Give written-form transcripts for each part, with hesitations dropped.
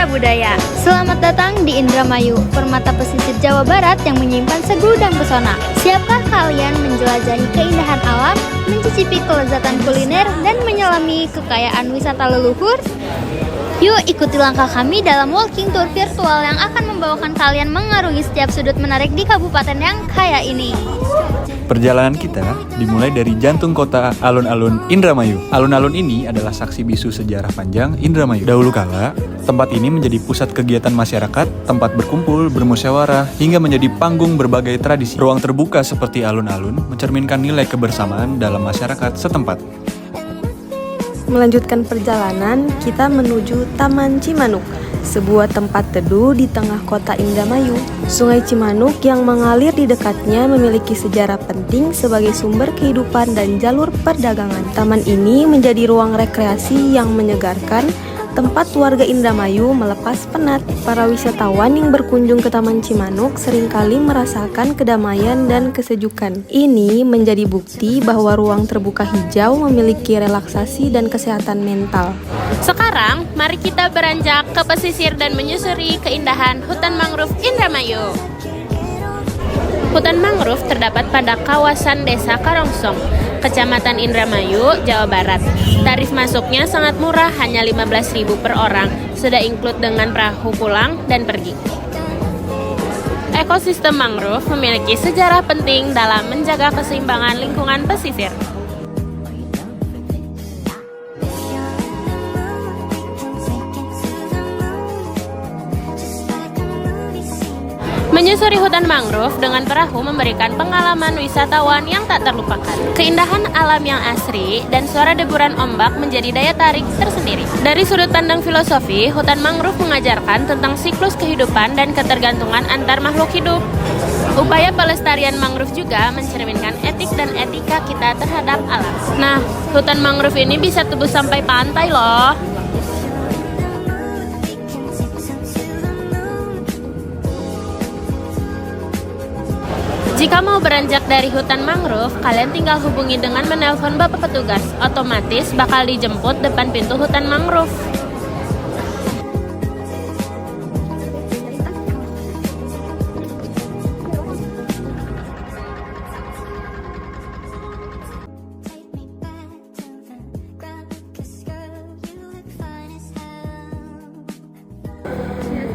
Sentra Budaya. Selamat datang di Indramayu, permata pesisir Jawa Barat yang menyimpan segudang pesona. Siapkah kalian menjelajahi keindahan alam, mencicipi kelezatan kuliner, dan menyelami kekayaan wisata leluhur? Yuk ikuti langkah kami dalam walking tour virtual yang akan membawakan kalian mengarungi setiap sudut menarik di kabupaten yang kaya ini. Perjalanan kita dimulai dari jantung kota alun-alun Indramayu. Alun-alun ini adalah saksi bisu sejarah panjang Indramayu. Dahulu kala, tempat ini menjadi pusat kegiatan masyarakat, tempat berkumpul, bermusyawarah, hingga menjadi panggung berbagai tradisi. Ruang terbuka seperti alun-alun mencerminkan nilai kebersamaan dalam masyarakat setempat. Melanjutkan perjalanan, kita menuju Taman Cimanuk, sebuah tempat teduh di tengah kota Indramayu. Sungai Cimanuk yang mengalir di dekatnya memiliki sejarah penting sebagai sumber kehidupan dan jalur perdagangan. Taman ini menjadi ruang rekreasi yang menyegarkan, tempat warga Indramayu melepas penat. Para wisatawan yang berkunjung ke Taman Cimanuk seringkali merasakan kedamaian dan kesejukan. Ini menjadi bukti bahwa ruang terbuka hijau memiliki relaksasi dan kesehatan mental. Sekarang, mari kita beranjak ke pesisir dan menyusuri keindahan hutan mangrove Indramayu. Hutan mangrove terdapat pada kawasan Desa Karongsong, Kecamatan Indramayu, Jawa Barat. Tarif masuknya sangat murah, hanya 15.000 per orang, sudah include dengan perahu pulang dan pergi. Ekosistem mangrove memiliki sejarah penting dalam menjaga keseimbangan lingkungan pesisir. Menyusuri hutan mangrove dengan perahu memberikan pengalaman wisatawan yang tak terlupakan. Keindahan alam yang asri dan suara deburan ombak menjadi daya tarik tersendiri. Dari sudut pandang filosofi, hutan mangrove mengajarkan tentang siklus kehidupan dan ketergantungan antar makhluk hidup. Upaya pelestarian mangrove juga mencerminkan etik dan etika kita terhadap alam. Nah, hutan mangrove ini bisa tembus sampai pantai loh. Jika mau beranjak dari hutan mangrove, kalian tinggal hubungi dengan menelpon bapak petugas. Otomatis bakal dijemput depan pintu hutan mangrove.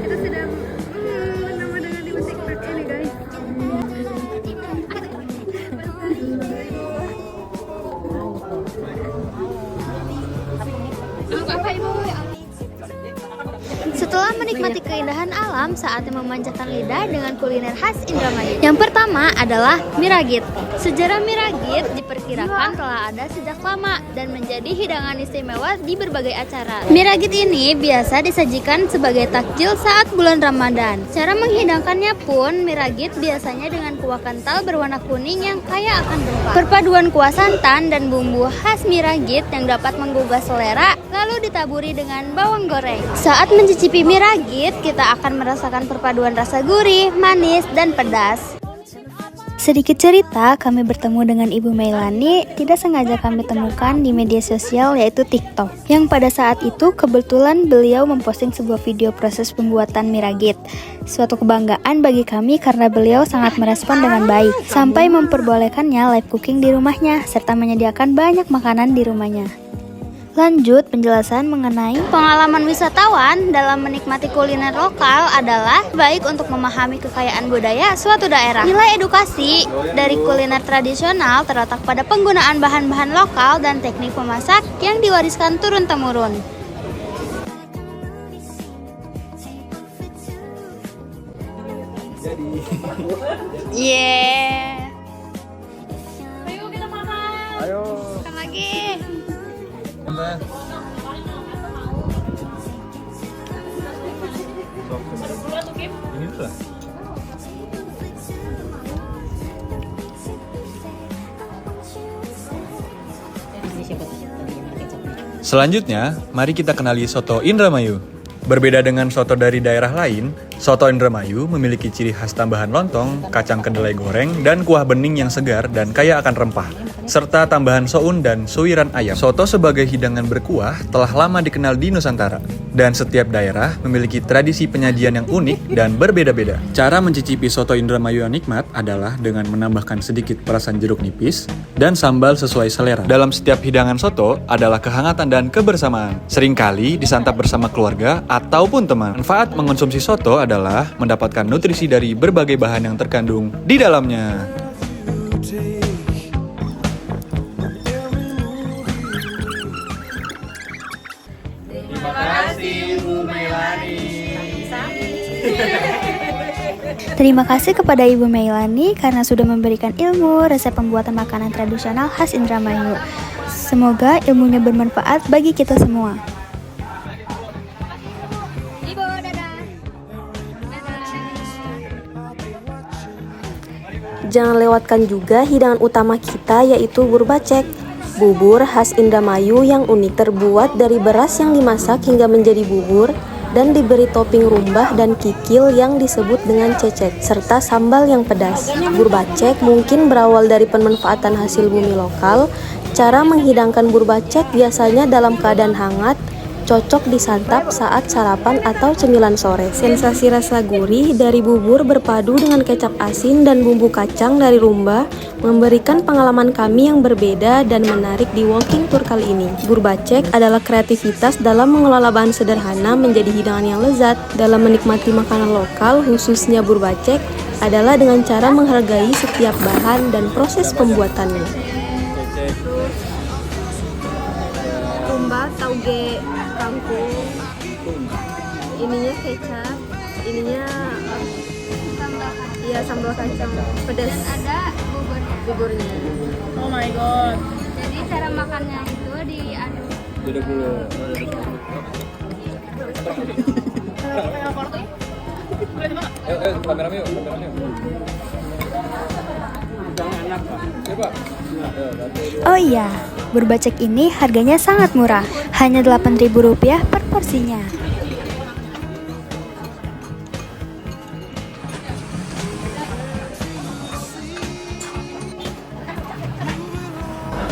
Kita sedang bernama dengan di TikTok ini, guys. Setelah menikmati keindahan alam, saatnya memanjakan lidah dengan kuliner khas Indramayu. Yang pertama adalah Miragit. Sejarah Miragit diperkirakan telah ada sejak lama dan menjadi hidangan istimewa di berbagai acara. Miragit ini biasa disajikan sebagai takjil saat bulan Ramadan. Cara menghidangkannya pun, Miragit biasanya dengan kuah kental berwarna kuning yang kaya akan rempah. Perpaduan kuah santan dan bumbu khas Miragit yang dapat menggugah selera, lalu ditaburi dengan bawang goreng. Saat mencicipi Miragit, kita akan merasakan perpaduan rasa gurih, manis, dan pedas. Sedikit cerita, kami bertemu dengan Ibu Meilani, tidak sengaja kami temukan di media sosial yaitu TikTok. Yang pada saat itu kebetulan beliau memposting sebuah video proses pembuatan Miragit. Suatu kebanggaan bagi kami karena beliau sangat merespon dengan baik, sampai memperbolehkannya live cooking di rumahnya, serta menyediakan banyak makanan di rumahnya. Lanjut, penjelasan mengenai pengalaman wisatawan dalam menikmati kuliner lokal adalah baik untuk memahami kekayaan budaya suatu daerah. Nilai edukasi dari kuliner tradisional terletak pada penggunaan bahan-bahan lokal dan teknik memasak yang diwariskan turun-temurun. Yeah. Ayo kita makan. Ayo. Makan lagi. Ini tuh lah. Selanjutnya, mari kita kenali soto Indramayu. Berbeda dengan soto dari daerah lain, Soto Indramayu memiliki ciri khas tambahan lontong, kacang kedelai goreng, dan kuah bening yang segar dan kaya akan rempah, serta tambahan soun dan suiran ayam. Soto sebagai hidangan berkuah telah lama dikenal di Nusantara, dan setiap daerah memiliki tradisi penyajian yang unik dan berbeda-beda. Cara mencicipi soto Indramayu yang nikmat adalah dengan menambahkan sedikit perasan jeruk nipis dan sambal sesuai selera. Dalam setiap hidangan soto adalah kehangatan dan kebersamaan. Seringkali disantap bersama keluarga ataupun teman. Manfaat mengonsumsi soto adalah mendapatkan nutrisi dari berbagai bahan yang terkandung di dalamnya. Terima kasih kepada Ibu Meilani karena sudah memberikan ilmu resep pembuatan makanan tradisional khas Indramayu. Semoga ilmunya bermanfaat bagi kita semua. Jangan lewatkan juga hidangan utama kita yaitu bubur bacek. Bubur khas Indramayu yang unik terbuat dari beras yang dimasak hingga menjadi bubur dan diberi topping rumbah dan kikil yang disebut dengan cecek, serta sambal yang pedas. Bubur bacek mungkin berawal dari pemanfaatan hasil bumi lokal. Cara menghidangkan bubur bacek biasanya dalam keadaan hangat, cocok disantap saat sarapan atau cemilan sore. Sensasi rasa gurih dari bubur berpadu dengan kecap asin dan bumbu kacang dari rumba memberikan pengalaman kami yang berbeda dan menarik di walking tour kali ini. Bubur bacek adalah kreativitas dalam mengelola bahan sederhana menjadi hidangan yang lezat. Dalam menikmati makanan lokal, khususnya bubur bacek, adalah dengan cara menghargai setiap bahan dan proses pembuatannya. Rumba, tauge, kangkung, ininya kecap, ininya sambal kacang pedas. Dan ada buburnya. Oh my god. Jadi cara makannya itu diaduk. Duduk dulu. Kamera yuk. Oh iya, bubur bacek ini harganya sangat murah, hanya Rp8.000 per porsinya.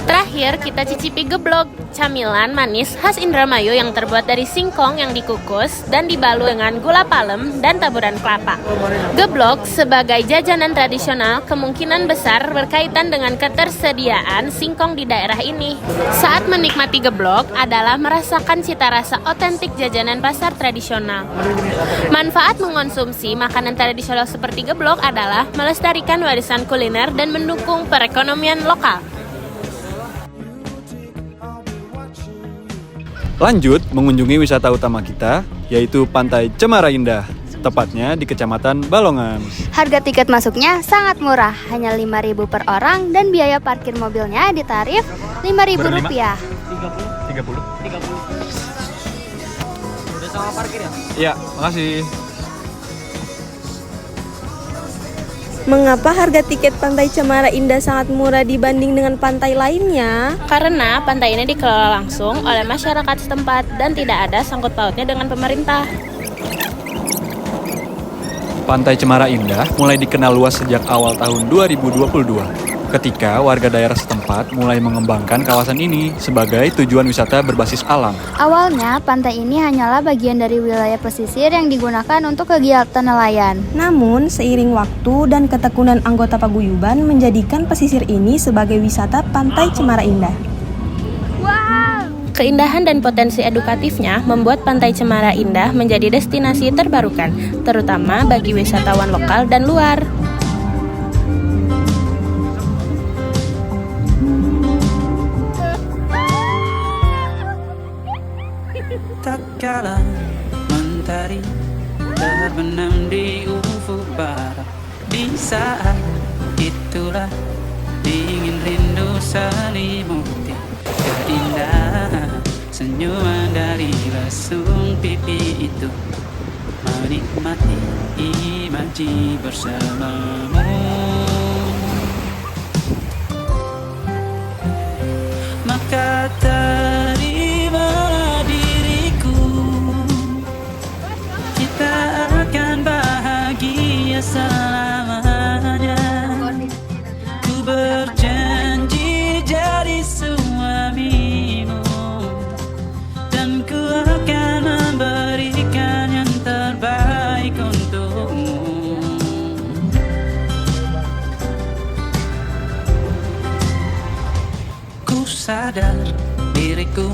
Terakhir, kita cicipi geblok, camilan manis khas Indramayu yang terbuat dari singkong yang dikukus dan dibalut dengan gula palem dan taburan kelapa. Geblok sebagai jajanan tradisional kemungkinan besar berkaitan dengan ketersediaan singkong di daerah ini. Saat menikmati geblok adalah merasakan cita rasa otentik jajanan pasar tradisional. Manfaat mengonsumsi makanan tradisional seperti geblok adalah melestarikan warisan kuliner dan mendukung perekonomian lokal. Lanjut mengunjungi wisata utama kita, yaitu Pantai Cemara Indah, tepatnya di Kecamatan Balongan. Harga tiket masuknya sangat murah, hanya Rp5.000 per orang dan biaya parkir mobilnya ditarif Rp5.000. Berlima? 30. Udah sama parkir ya? Iya, makasih. Mengapa harga tiket Pantai Cemara Indah sangat murah dibanding dengan pantai lainnya? Karena pantai ini dikelola langsung oleh masyarakat setempat dan tidak ada sangkut pautnya dengan pemerintah. Pantai Cemara Indah mulai dikenal luas sejak awal tahun 2022, ketika warga daerah setempat mulai mengembangkan kawasan ini sebagai tujuan wisata berbasis alam. Awalnya, pantai ini hanyalah bagian dari wilayah pesisir yang digunakan untuk kegiatan nelayan. Namun, seiring waktu dan ketekunan anggota paguyuban menjadikan pesisir ini sebagai wisata Pantai Cemara Indah. Keindahan dan potensi edukatifnya membuat Pantai Cemara Indah menjadi destinasi terbarukan, terutama bagi wisatawan lokal dan luar. Tatkala mentari terbenam di ufuk barat, di saat itulah dingin rindu selimuti keindahan senyuman dari lesung pipi itu, menikmati imaji bersamamu. Maka terimalah diriku, kita akan sadar diriku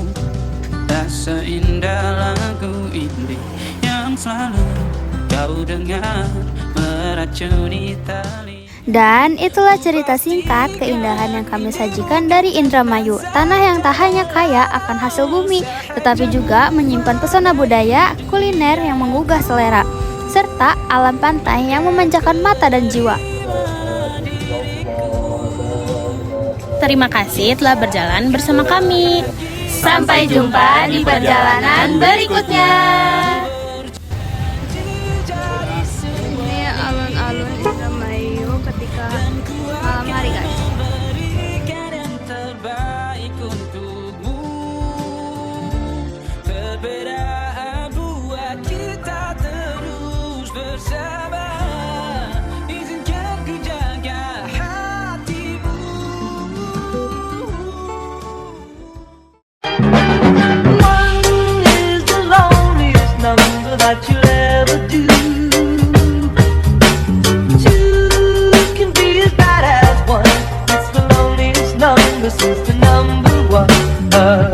tak seindah lagu ini yang selalu kau dengar meracuni tali. Dan itulah cerita singkat keindahan yang kami sajikan dari Indramayu, tanah yang tak hanya kaya akan hasil bumi, tetapi juga menyimpan pesona budaya, kuliner yang menggugah selera, serta alam pantai yang memanjakan mata dan jiwa. Terima kasih telah berjalan bersama kami. Sampai jumpa di perjalanan berikutnya. Ini alun-alun Indramayu ketika malam hari, guys. Berikan yang terbaik untukmu. Perbedaan buat kita terus bersama. Izinkan ku jaga hatimu. One is the loneliest number that you'll ever do. Two can be as bad as one. It's the loneliest number since the number one.